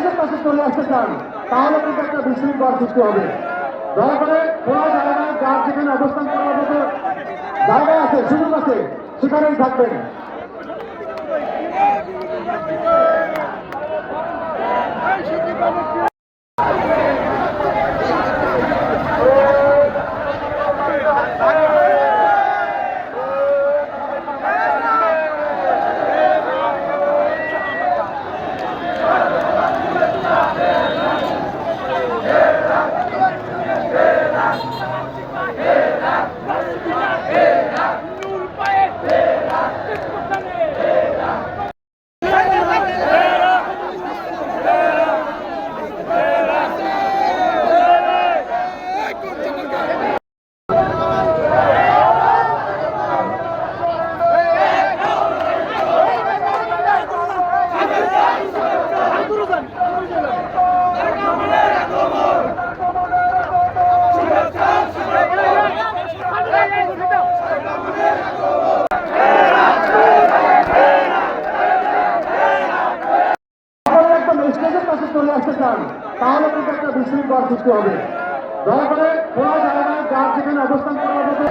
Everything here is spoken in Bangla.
স্টেজের পাশে চলে আসতে চান তাহলে কিন্তু একটা বিশৃঙ্খলার সৃষ্টি হবে। দয়া করে খোলা জায়গায় যার যেখানে অবস্থান করার মতো জায়গা আছে, সুযোগ আছে, সেখানেই থাকবেন। স্টেজের পাশে চলে আসতে চান তাহলে কিন্তু একটা বিশৃঙ্খলার সৃষ্টি হবে। দয়া করে খোলা জায়গায় যার যেখানে অবস্থান করার মতো